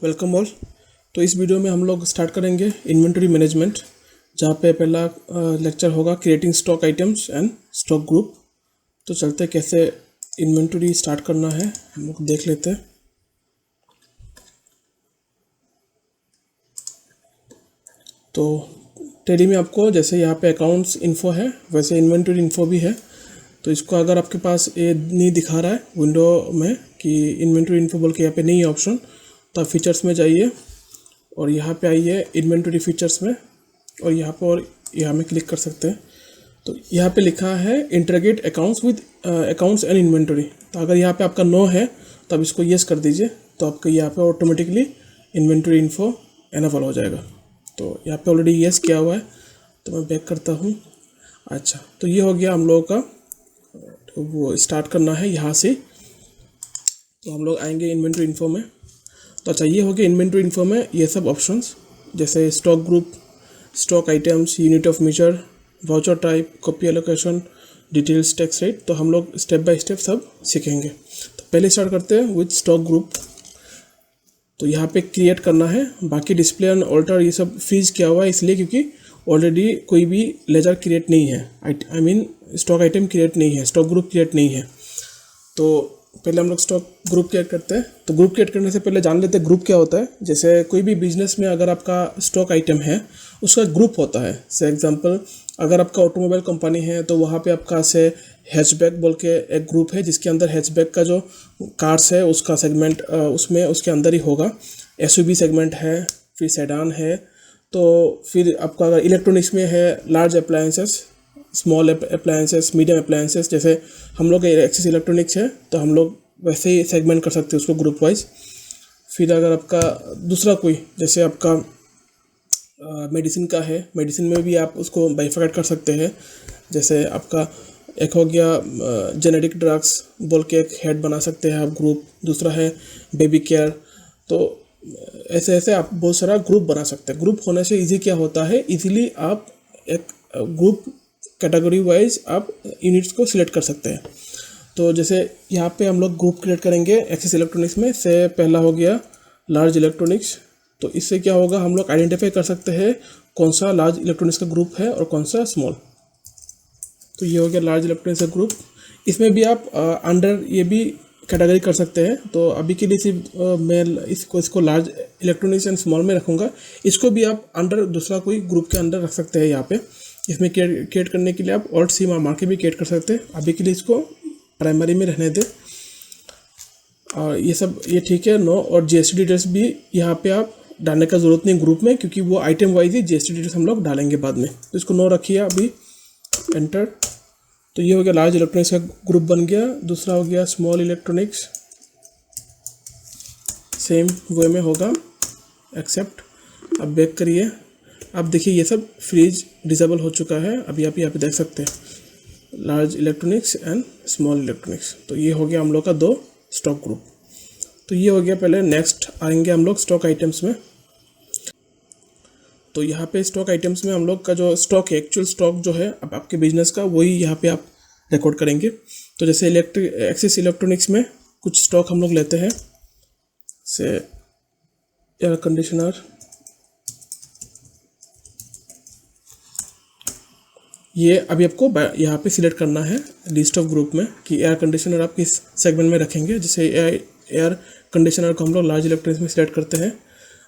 Welcome all. तो इस video में हम लोग स्टार्ट करेंगे इन्वेंटरी मैनेजमेंट, जहाँ पे पहला लेक्चर होगा creating stock items and stock group. तो चलते कैसे इन्वेंटरी स्टार्ट करना है हम लोग देख लेते हैं। तो टेली में आपको जैसे यहाँ पे अकाउंट्स इन्फो है वैसे इन्वेंटरी इन्फो भी है। तो इसको अगर आपके पास ये नहीं दिखा रहा है विंडो में कि इन्वेंटरी इन्फो बोल के यहाँ पे नहीं है ऑप्शन, तो आप फीचर्स में जाइए और यहाँ पे आइए इन्वेंटरी फीचर्स में और यहाँ में क्लिक कर सकते हैं। तो यहाँ पे लिखा है integrate accounts with accounts and inventory. तो अगर यहाँ पे आपका नो है तो आप इसको येस कर दीजिए, तो आपका यहाँ पे ऑटोमेटिकली इन्वेंटरी इन्फो एनेबल हो जाएगा। तो यहाँ पे ऑलरेडी येस किया हुआ है, तो मैं बैक करता हूँ। अच्छा, तो ये हो गया हम लोगों का। तो वो स्टार्ट करना है यहाँ से, तो हम लोग आएंगे इन्वेंटरी इन्फो में। तो अच्छा, ये हो गया इन्वेंटरी इन्फो में ये सब ऑप्शंस, जैसे stock group, stock items, unit of measure, voucher type, copy allocation, details, tax rate. तो हम लोग स्टेप बाय स्टेप सब सीखेंगे। तो पहले स्टार्ट करते हैं विद स्टॉक ग्रुप। तो यहाँ पे क्रिएट करना है, बाकी डिस्प्ले एंड ऑल्टर ये सब फ्रीज किया हुआ है इसलिए क्योंकि ऑलरेडी कोई भी लेजर क्रिएट नहीं है, I mean stock item create नहीं है, स्टॉक ग्रुप क्रिएट नहीं है। तो पहले हम लोग स्टॉक ग्रुप क्रिएट करते हैं। तो ग्रुप क्रिएट करने से पहले जान लेते हैं ग्रुप क्या होता है। जैसे कोई भी बिजनेस में अगर आपका स्टॉक आइटम है उसका ग्रुप होता है। से एग्जांपल अगर आपका ऑटोमोबाइल कंपनी है तो वहाँ पे आपका से हैचबैक बोल के एक ग्रुप है जिसके अंदर हैचबैक का जो कार्स है उसका सेगमेंट उसमें उसके अंदर ही होगा। एसयूवी सेगमेंट है, फिर सेडान है। तो फिर आपका अगर इलेक्ट्रॉनिक्स में है large appliances, small appliances, medium appliances. जैसे हम लोग एक्सिस इलेक्ट्रॉनिक्स है तो हम लोग वैसे ही सेगमेंट कर सकते हैं उसको ग्रुप वाइज। फिर अगर आपका दूसरा कोई जैसे आपका मेडिसिन का है, मेडिसिन में भी आप उसको बाइफरकेट कर सकते हैं। जैसे आपका एक हो गया जेनेरिक ड्रग्स बोल के एक हेड बना सकते हैं आप ग्रुप, दूसरा है बेबी केयर। तो ऐसे ऐसे आप बहुत सारा ग्रुप बना सकते हैं। ग्रुप होने से इजी क्या होता है, इजीली आप एक ग्रुप कैटेगरी वाइज आप यूनिट्स को सिलेक्ट कर सकते हैं। तो जैसे यहाँ पे हम लोग ग्रुप क्रिएट करेंगे एक्सिस इलेक्ट्रॉनिक्स में। से पहला हो गया लार्ज इलेक्ट्रॉनिक्स। तो इससे क्या होगा, हम लोग आइडेंटिफाई कर सकते हैं कौन सा लार्ज इलेक्ट्रॉनिक्स का ग्रुप है और कौन सा स्मॉल। तो ये हो गया लार्ज इलेक्ट्रॉनिक्स का ग्रुप। इसमें भी आप अंडर ये भी कैटेगरी कर सकते हैं। तो अभी के लिए सिर्फ मैं इसको लार्ज इलेक्ट्रॉनिक्स एंड स्मॉल में रखूँगा। इसको भी आप अंडर दूसरा कोई ग्रुप के अंदर रख सकते हैं। यहाँ पे इसमें क्रिएट करने के लिए आप ऑल्ट सी मार के भी क्रिएट कर सकते हैं। अभी के लिए इसको प्राइमरी में रहने दें। और ये सब ये ठीक है, नो। और जीएसटी डिटेल्स भी यहाँ पे आप डालने का ज़रूरत नहीं ग्रुप में, क्योंकि वो आइटम वाइज ही जीएसटी डिटेल्स हम लोग डालेंगे बाद में। तो इसको नो रखिए अभी, एंटर। तो ये हो गया लार्ज इलेक्ट्रॉनिक्स का ग्रुप बन गया। दूसरा हो गया स्मॉल इलेक्ट्रॉनिक्स, सेम वे में होगा, एक्सेप्ट। अब बैक करिए। अब देखिए ये सब फ्रीज डिसेबल हो चुका है। अभी आप यहाँ पे देख सकते हैं large electronics and small electronics. तो ये हो गया हम लोग का दो स्टॉक ग्रुप। तो ये हो गया पहले। नेक्स्ट आएंगे हम लोग स्टॉक आइटम्स में। तो यहाँ पे स्टॉक आइटम्स में हम लोग का जो स्टॉक है, एक्चुअल स्टॉक जो है अब आपके बिजनेस का, वही यहाँ पे आप रिकॉर्ड करेंगे। तो जैसे एक्सिस इलेक्ट्रॉनिक्स में कुछ स्टॉक हम लोग लेते हैं, से एयर कंडीशनर। ये अभी आपको यहाँ पे सिलेक्ट करना है लिस्ट ऑफ ग्रुप में कि एयर कंडीशनर आप किस सेगमेंट में रखेंगे। जैसे एयर कंडीशनर को हम लोग लार्ज इलेक्ट्रॉनिक्स में सिलेक्ट करते हैं।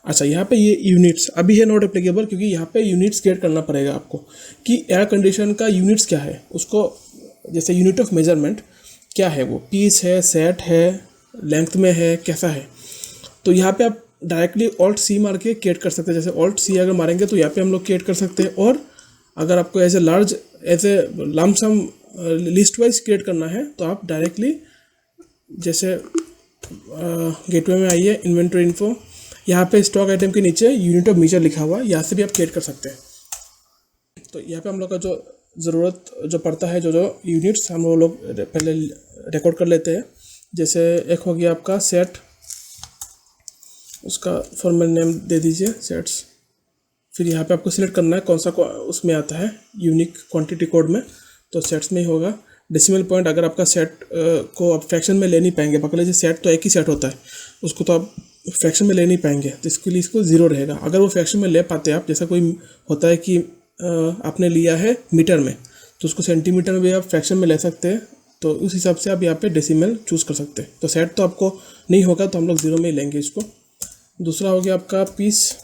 अच्छा, यहाँ पे ये यूनिट्स अभी है नॉट एप्लीकेबल, क्योंकि यहाँ पे यूनिट्स क्रिएट करना पड़ेगा आपको कि एयर कंडीशन का यूनिट्स क्या है उसको। जैसे यूनिट ऑफ मेजरमेंट क्या है, वो पीस है, सेट है, लेंथ में है, कैसा है। तो यहाँ पे आप डायरेक्टली ऑल्ट सी मार के क्रिएट कर सकते हैं। जैसे ऑल्ट सी अगर मारेंगे तो यहाँ पे हम लोग क्रिएट कर सकते हैं। और अगर आपको ऐसे लार्ज ऐसे लमसम लिस्ट वाइज क्रिएट करना है तो आप डायरेक्टली जैसे गेटवे में आइए, इन्वेंटरी इन्फो, यहाँ पे स्टॉक आइटम के नीचे यूनिट ऑफ मेजर लिखा हुआ है, यहाँ से भी आप क्रिएट कर सकते हैं। तो यहाँ पे हम लोग का जो ज़रूरत जो पड़ता है, जो यूनिट्स हम लोग पहले रिकॉर्ड कर लेते हैं। जैसे एक हो गया आपका सेट, उसका फॉर्मल नेम दे दीजिए सेट्स। फिर यहाँ पे आपको सिलेक्ट करना है कौन सा उसमें आता है यूनिक क्वांटिटी कोड में, तो सेट्स में ही होगा। डेसिमल पॉइंट अगर आपका सेट को आप फ्रैक्शन में ले नहीं पाएंगे, पकड़ लीजिए सेट तो एक ही सेट होता है, उसको तो आप फ्रैक्शन में ले नहीं पाएंगे, तो इसके लिए इसको ज़ीरो रहेगा। अगर वो फ्रैक्शन में ले पाते हैं आप, जैसा कोई होता है कि आपने लिया है मीटर में, तो उसको सेंटीमीटर में भी आप फ्रैक्शन में ले सकते हैं, तो उस हिसाब से आप यहाँ पे डेसिमल चूज़ कर सकते हैं। तो सेट तो आपको नहीं होगा, तो हम लोग ज़ीरो में ही लेंगे इसको। दूसरा हो गया आपका पीस,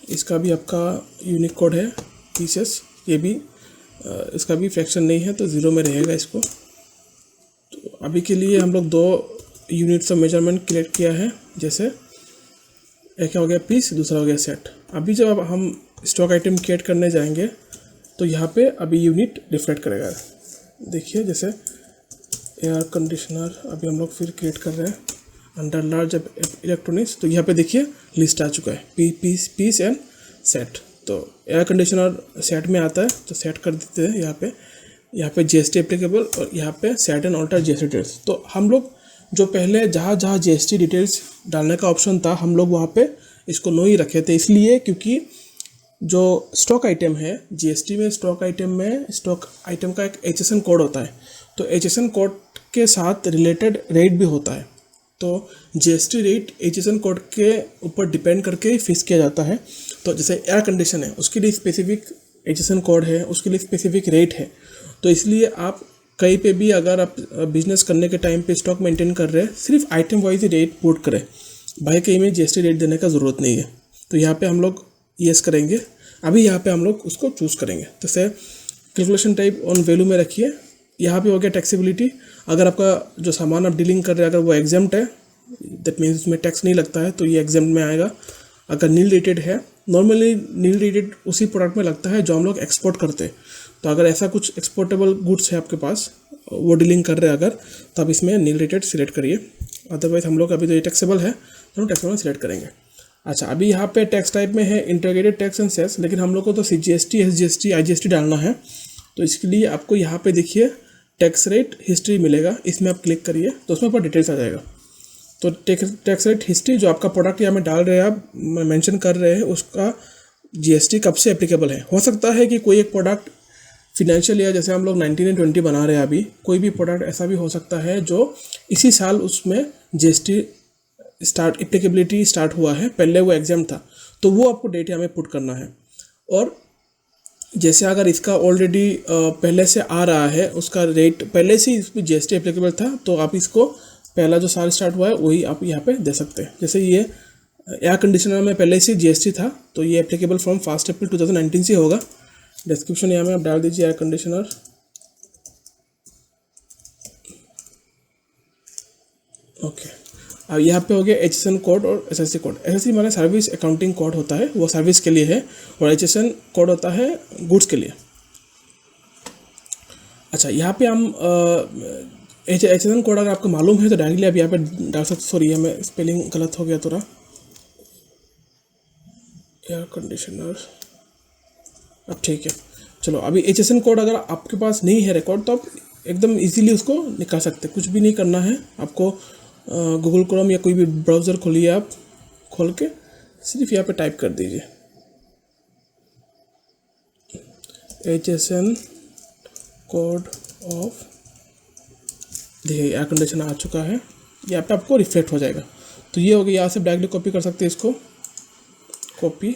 इसका भी आपका यूनिक कोड है पीसेस, ये भी इसका भी फ्रैक्शन नहीं है, तो ज़ीरो में रहेगा इसको। तो अभी के लिए हम लोग 2 यूनिट्स ऑफ मेजरमेंट क्रिएट किया है, जैसे एक हो गया पीस, दूसरा हो गया सेट। अभी जब हम स्टॉक आइटम क्रिएट करने जाएंगे तो यहाँ पे अभी यूनिट रिफ्लेक्ट करेगा। देखिए जैसे एयर कंडीशनर अभी हम लोग फिर क्रिएट कर रहे हैं अंडर लार्ज इलेक्ट्रॉनिक्स, तो यहाँ पे देखिए लिस्ट आ चुका है पीस एंड सेट। तो एयर कंडीशनर सेट में आता है, तो सेट कर देते हैं यहाँ पे जीएसटी एप्लीकेबल, और यहाँ पे set and alter GST details. तो हम लोग जो पहले जहाँ जीएसटी डिटेल्स डालने का ऑप्शन था, हम लोग वहाँ पे इसको नो ही रखे थे, इसलिए क्योंकि जो स्टॉक आइटम है जीएसटी में, स्टॉक आइटम का एक HSN कोड होता है, तो HSN कोड के साथ रिलेटेड रेट भी होता है। तो जीएसटी रेट HSN कोड के ऊपर डिपेंड करके ही फिक्स किया जाता है। तो जैसे एयर कंडीशन है, उसके लिए स्पेसिफिक HSN कोड है, उसके लिए स्पेसिफिक रेट है। तो इसलिए आप कहीं पे भी अगर आप बिजनेस करने के टाइम पे स्टॉक मेंटेन कर रहे हैं, सिर्फ आइटम वाइज रेट पुट करें, भाई कहीं में जीएसटी रेट देने का ज़रूरत नहीं है। तो यहाँ पे हम लोग येस करेंगे। अभी यहाँ पे हम लोग उसको चूज़ करेंगे, जैसे कैलकुलेशन टाइप ऑन वैल्यू में रखिए। यहाँ पे हो गया टैक्सेबिलिटी, अगर आपका जो सामान आप डीलिंग कर रहे हैं अगर वो एग्जाम्प्ट है, दैट मीन्स उसमें टैक्स नहीं लगता है, तो ये एग्जाम्प्ट में आएगा। अगर नील रेटेड है, नॉर्मली नील रेटेड उसी प्रोडक्ट में लगता है जो हम लोग एक्सपोर्ट करते हैं। तो अगर ऐसा कुछ एक्सपोर्टेबल गुड्स है आपके पास, वो डीलिंग कर रहे हैं अगर, तो आप इसमें नील रेटेड सिलेक्ट करिए। अदरवाइज हम लोग अभी तो ये टैक्सेबल है, तो हम टैक्सेबल सिलेक्ट करेंगे। अच्छा, अभी यहाँ पे टैक्स टाइप में है इंटीग्रेटेड टैक्स एंड सेस, लेकिन हम लोग को तो CGST, SGST, IGST डालना है। तो इसके लिए आपको यहाँ पे देखिए टैक्स रेट हिस्ट्री मिलेगा, इसमें आप क्लिक करिए तो उसमें ऊपर डिटेल्स आ जाएगा। तो टैक्स रेट हिस्ट्री जो आपका प्रोडक्ट यहाँ में डाल रहे हैं, आप मेंशन कर रहे हैं, उसका GST कब से एप्लीकेबल है। हो सकता है कि कोई एक प्रोडक्ट फिनेंशियल ईयर, जैसे हम लोग 19 और 20 बना रहे हैं अभी, कोई भी प्रोडक्ट ऐसा भी हो सकता है जो इसी साल उसमें GST एप्लीकेबिलिटी स्टार्ट हुआ है, पहले वो एग्जाम था, तो वो आपको डेट यहाँ में पुट करना है। और जैसे अगर इसका ऑलरेडी पहले से आ रहा है, उसका रेट पहले से इसमें GST एप्लीकेबल था, तो आप इसको पहला जो साल स्टार्ट हुआ है वही आप यहाँ पे दे सकते हैं। जैसे ये एयर कंडीशनर में पहले से GST था, तो ये एप्लीकेबल फ्रॉम 1 अप्रैल 2019 से होगा। डिस्क्रिप्शन यहाँ में आप डाल दीजिए एयर कंडीशनर। ओके, अब यहाँ पे हो गया HSN कोड और SSC कोड। SSC माने सर्विस अकाउंटिंग कोड होता है, वो सर्विस के लिए है, और HSN कोड होता है गुड्स के लिए। अच्छा, यहाँ पे हम HSN कोड अगर आपको मालूम है तो डायरेक्टली आप यहाँ पे डाल सकते। सॉरी, हमें स्पेलिंग गलत हो गया थोड़ा। एयर कंडीशनर, अब ठीक है। चलो, अभी HSN कोड अगर आपके पास नहीं है रिकॉर्ड, तो आप एकदम इजीली उसको निकाल सकते हैं। कुछ भी नहीं करना है आपको, गूगल क्रोम या कोई भी ब्राउज़र खोलिए, आप खोल के सिर्फ यहाँ पे टाइप कर दीजिए HSN कोड ऑफ, देखिए एयर कंडीशन आ चुका है, यहाँ पे आपको रिफ्लेक्ट हो जाएगा। तो ये हो गया, यहाँ से डायरेक्टली कॉपी कर सकते हैं इसको, कॉपी,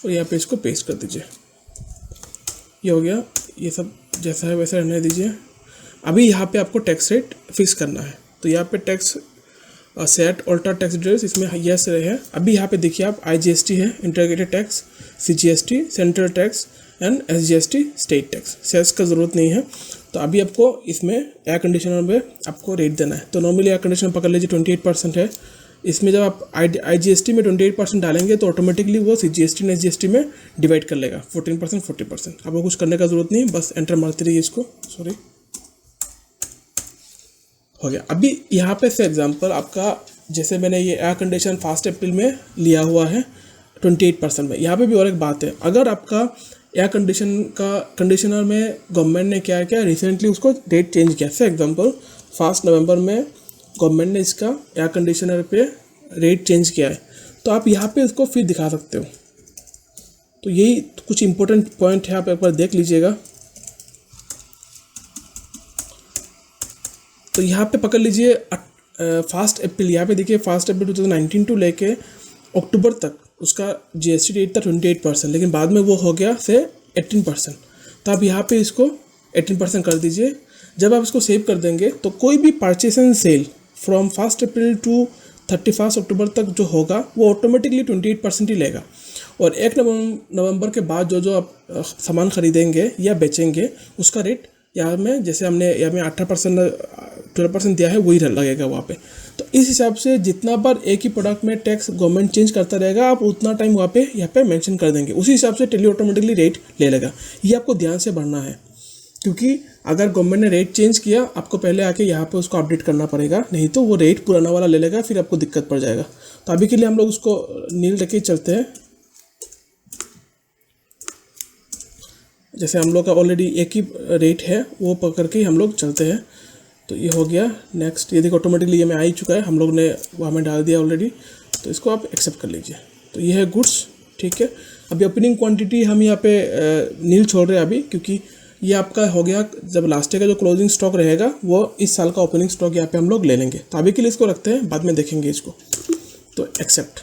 और यहाँ पे इसको पेस्ट कर दीजिए। ये हो गया, ये सब जैसा है वैसा रहने दीजिए। अभी यहाँ पे आपको टैक्स रेट फिक्स करना है, तो यहाँ पे tax set alter tax details, इसमें यस है। अभी यहाँ पे देखिए आप IGST है, integrated tax, CGST central tax and SGST state tax. Cess का ज़रूरत नहीं है। तो अभी आपको इसमें एयर कंडीशनर में आपको रेट देना है। तो नॉर्मली एयर कंडीशनर पकड़ लीजिए 28% है। इसमें जब आप IGST में 28% डालेंगे तो ऑटोमेटिकली वो CGST और SGST में डिवाइड कर लेगा 14%, 40%। आपको कुछ करने का ज़रूरत नहीं, बस एंटर मारते रहिए इसको। सॉरी, हो गया। अभी यहाँ पे से एग्जांपल आपका, जैसे मैंने ये एयर कंडीशन 1 अप्रैल में लिया हुआ है 28% में। यहाँ पे भी और एक बात है, अगर आपका एयर कंडीशनर में गवर्नमेंट ने क्या किया, रिसेंटली उसको डेट चेंज किया। फॉर एग्जांपल 1 नवंबर में गवर्नमेंट ने इसका एयर कंडीशनर पे रेट चेंज किया है, तो आप यहाँ पे उसको फिर दिखा सकते हो। तो यही कुछ इंपॉर्टेंट पॉइंट है, आप एक बार देख लीजिएगा। तो तो यहाँ पे पकड़ लीजिए फर्स्ट अप्रैल, यहाँ पे देखिए फर्स्ट अप्रैल 2019 टू लेके अक्टूबर तक उसका GST रेट था 28%, लेकिन बाद में वो हो गया से 18%। तो आप यहाँ पे इसको 18% कर दीजिए। जब आप इसको सेव कर देंगे तो कोई भी purchase and sale from 1 April to 31 October तक जो होगा वो ऑटोमेटिकली 28% ही लेगा। और 1 नवंबर के बाद जो जो आप सामान खरीदेंगे या बेचेंगे उसका रेट यहाँ में, जैसे हमने यहाँ में 18% 12% दिया है, वही लगेगा वहाँ पे। तो इस हिसाब से जितना बार एक ही प्रोडक्ट में टैक्स गवर्नमेंट चेंज करता रहेगा, आप उतना टाइम वहाँ पे यहाँ पे मेंशन कर देंगे, उसी हिसाब से टेली ऑटोमेटिकली रेट ले लेगा। ये आपको ध्यान से भरना है, क्योंकि अगर गवर्नमेंट ने रेट चेंज किया आपको पहले आके यहाँ पे उसको अपडेट करना पड़ेगा, नहीं तो वो रेट पुराना वाला ले लेगा, फिर आपको दिक्कत पड़ जाएगा। तो अभी के लिए हम लोग उसको नील रख के चलते हैं। जैसे हम लोग का ऑलरेडी एक ही रेट है वो पकड़ के हम लोग चलते हैं। तो ये हो गया। नेक्स्ट ये देखो ऑटोमेटिकली ये में आ ही चुका है, हम लोग ने वहाँ में डाल दिया ऑलरेडी, तो इसको आप एक्सेप्ट कर लीजिए। तो ये है गुड्स, ठीक है। अभी ओपनिंग क्वांटिटी हम यहाँ पे नील छोड़ रहे हैं अभी, क्योंकि ये आपका हो गया। जब लास्ट डे का जो क्लोजिंग स्टॉक रहेगा वो इस साल का ओपनिंग स्टॉक यहाँ पे हम लोग ले लेंगे। तो अभी के लिए इसको रखते हैं, बाद में देखेंगे इसको। तो एक्सेप्ट,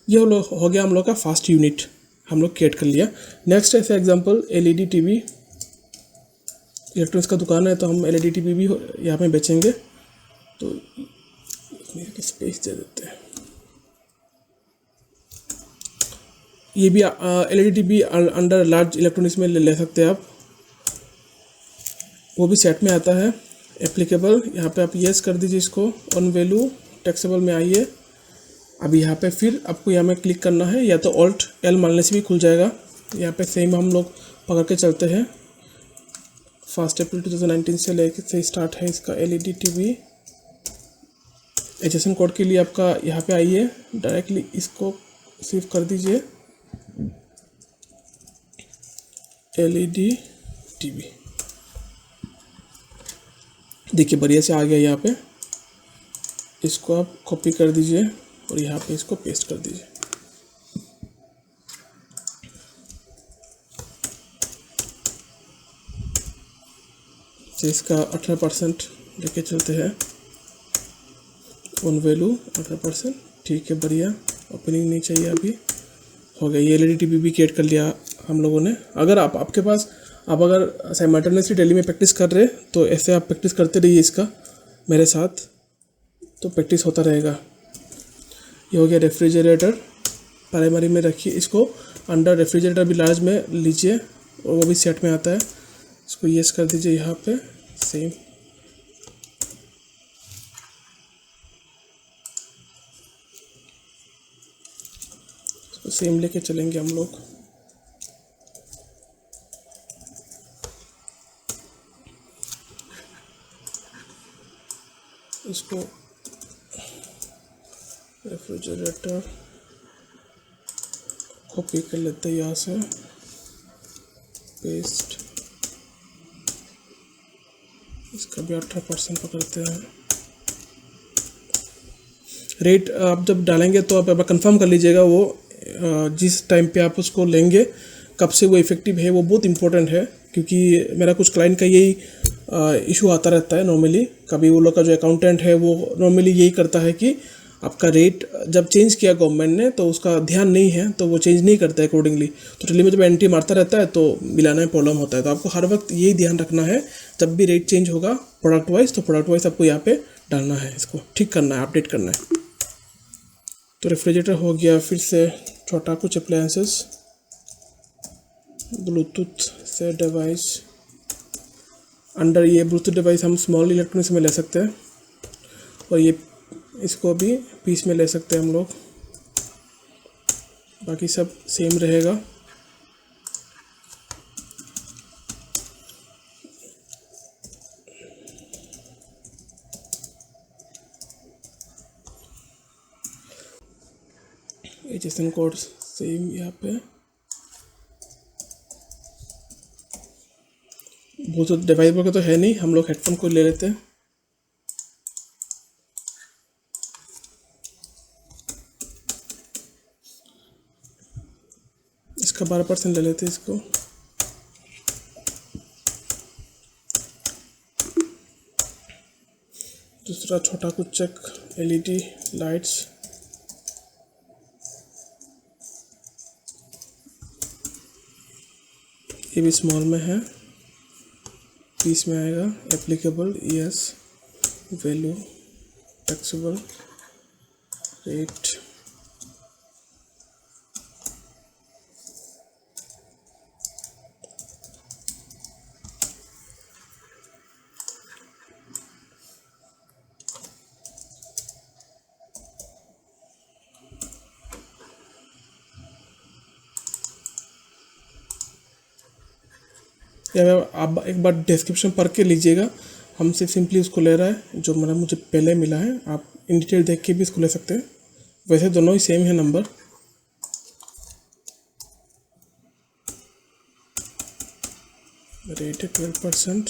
ये हो गया हम लोग का फर्स्ट यूनिट हम लोग क्रिएट कर लिया। नेक्स्ट है for example LED TV, electronics का दुकान है, तो हम LED TV भी यहाँ पे बेचेंगे। तो स्पेस दे देते हैं। ये भी LED TV under large electronics में ले सकते हैं आप, वो भी सेट में आता है। एप्लीकेबल, यहाँ पे आप यस कर दीजिए इसको। ऑन वैल्यू टैक्सेबल में आइए। अभी यहाँ पे फिर आपको यहाँ में क्लिक करना है, या तो Alt L मारने से भी खुल जाएगा। यहाँ पे सेम हम लोग पकड़ के चलते हैं। 1 अप्रैल 2019 से लेकर से स्टार्ट है इसका LED TV। HSN कोड के लिए आपका यहाँ पे आइए, डायरेक्टली इसको सेव कर दीजिए LED TV। देखिए बढ़िया से आ गया यहाँ पे। इसको आप कॉपी कर दीजिए और यहाँ पे इसको पेस्ट कर दीजिए। तो इसका 18% लेके चलते हैं। ऑन वैल्यू 18%, ठीक है, बढ़िया। ओपनिंग नहीं चाहिए अभी, हो गया। ये LED TV भी क्रिएट कर लिया हम लोगों ने। अगर आपके पास आप अगर साइमल्टेनियसली डेली में प्रैक्टिस कर रहे तो ऐसे आप प्रैक्टिस करते रहिए इसका मेरे साथ, तो प्रैक्टिस होता रहेगा। ये हो गया रेफ्रिजरेटर, प्राइमरी में रखिए इसको। अंडर रेफ्रिजरेटर भी लार्ज में लीजिए और वो भी सेट में आता है। इसको यस कर दीजिए यहाँ पे सेम। इसको सेम लेके चलेंगे हम लोग। इसको रेफ्रिजरेटर कॉपी कर लेते हैं यहाँ से, पेस्ट। इसका भी 18% पकड़ते हैं। रेट आप जब डालेंगे तो आप कंफर्म कर लीजिएगा, वो जिस टाइम पे आप उसको लेंगे कब से वो इफ़ेक्टिव है, वो बहुत इंपॉर्टेंट है। क्योंकि मेरा कुछ क्लाइंट का यही इशू आता रहता है नॉर्मली। कभी वो लोग का जो अकाउंटेंट है वो नॉर्मली यही करता है कि आपका रेट जब चेंज किया गवर्नमेंट ने तो उसका ध्यान नहीं है, तो वो चेंज नहीं करता है अकॉर्डिंगली। तो टेली में जब एंट्री मारता रहता है तो मिलाने में प्रॉब्लम होता है। तो आपको हर वक्त यही ध्यान रखना है, जब भी रेट चेंज होगा प्रोडक्ट वाइज, तो प्रोडक्ट वाइज आपको यहाँ पे डालना है, इसको ठीक करना है, अपडेट करना है। तो रेफ्रिजरेटर हो गया। फिर से छोटा कुछ अप्लायंसेस, ब्लूटूथ से डिवाइस। अंडर ये ब्लूटूथ डिवाइस हम स्मॉल इलेक्ट्रॉनिक्स में ले सकते हैं, और ये इसको भी पीस में ले सकते हैं हम लोग। बाकी सब सेम रहेगा। HSN कोड सेम यहाँ पे। ब्लूटूथ डिवाइस वगैरह तो है नहीं, हम लोग हेडफोन को ले लेते हैं। इसका 12% ले लेते हैं इसको। दूसरा छोटा कुछ चेक एलईडी लाइट्स, ये भी स्मॉल में है, पीस में आएगा। Applicable yes, value taxable rate, या आप एक बार डिस्क्रिप्शन पढ़ के लीजिएगा। हम सिर्फ सिंपली उसको ले रहा है जो मतलब मुझे पहले मिला है। आप इन डिटेल देख के भी इसको ले सकते हैं। वैसे दोनों ही सेम है नंबर। रेट है 12%।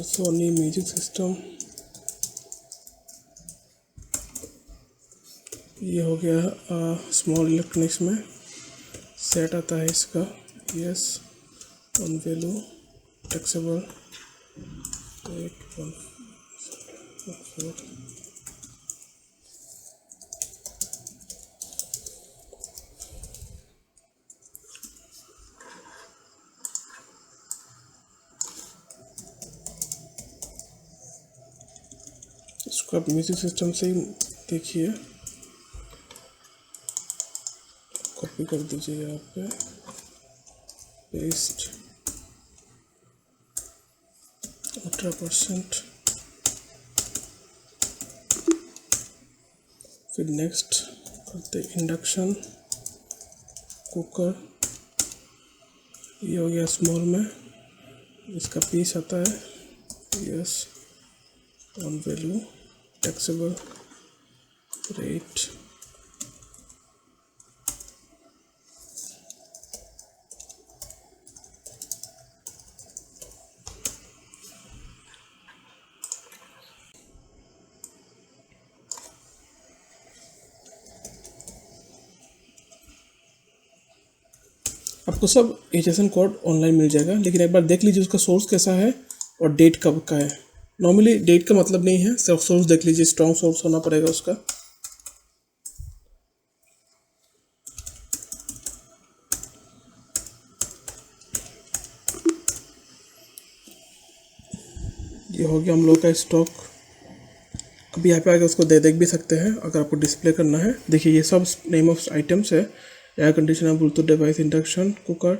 सोनी म्यूजिक सिस्टम, ये हो गया स्मॉल इलेक्ट्रॉनिक्स में सेट आता है इसका। Yes, on value taxable rate 1.4। इसको आप म्यूजिक सिस्टम से ही देखिए, कॉपी कर दीजिए यहाँ पे, पेस्ट 18%। फिर नेक्स्ट करते इंडक्शन कुकर, ये हो गया स्मॉल में, इसका पीस आता है। Yes, on value taxable rate, आपको सब एचएसएन कोड ऑनलाइन मिल जाएगा। लेकिन एक बार देख लीजिए उसका सोर्स कैसा है और डेट कब का है। नॉर्मली डेट का मतलब नहीं है, सिर्फ सोर्स देख लीजिए, स्ट्रॉन्ग सोर्स होना पड़ेगा उसका। ये हो गया हम लोग का स्टॉक। अब यहाँ पे आगे उसको देख भी सकते हैं अगर आपको डिस्प्ले करना है। देखिए ये सब नेम ऑफ आइटम्स है, air conditioner, Bluetooth device, induction cooker,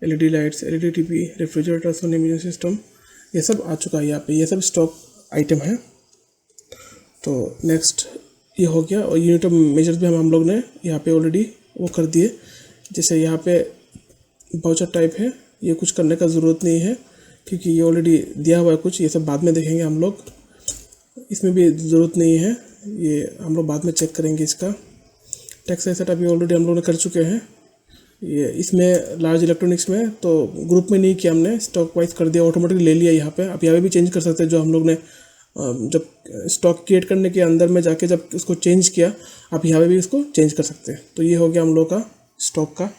LED lights, LED TV, refrigerator, Sony music system, ये सब आ चुका है यहाँ पे। ये सब स्टॉक आइटम है। तो नेक्स्ट ये हो गया। और यूनिट ऑफ मेजर्स भी हम लोग ने यहाँ पे ऑलरेडी वो कर दिए। जैसे यहाँ पे वाउचर टाइप है, ये कुछ करने का ज़रूरत नहीं है क्योंकि ये ऑलरेडी दिया हुआ है कुछ, ये सब बाद में देखेंगे हम लोग। इसमें भी ज़रूरत नहीं है, ये हम लोग बाद में चेक करेंगे। इसका टैक्स सेटअप ये ऑलरेडी हम लोग ने कर चुके हैं। ये इसमें लार्ज इलेक्ट्रॉनिक्स में तो ग्रुप में नहीं किया हमने, स्टॉक वाइज कर दिया, ऑटोमेटिकली ले लिया यहाँ पे। आप यहाँ पे भी चेंज कर सकते हैं। जो हम लोग ने जब स्टॉक क्रिएट करने के अंदर में जाके जब उसको चेंज किया, आप यहाँ पे भी इसको चेंज कर सकते हैं। तो ये हो गया हम लोग का स्टॉक का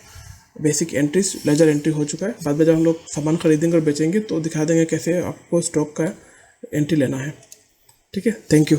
बेसिक एंट्रीज, लेजर एंट्री हो चुका है। बाद में जब हम लोग सामान खरीदेंगे और बेचेंगे तो दिखा देंगे कैसे आपको स्टॉक का एंट्री लेना है। ठीक है, थैंक यू।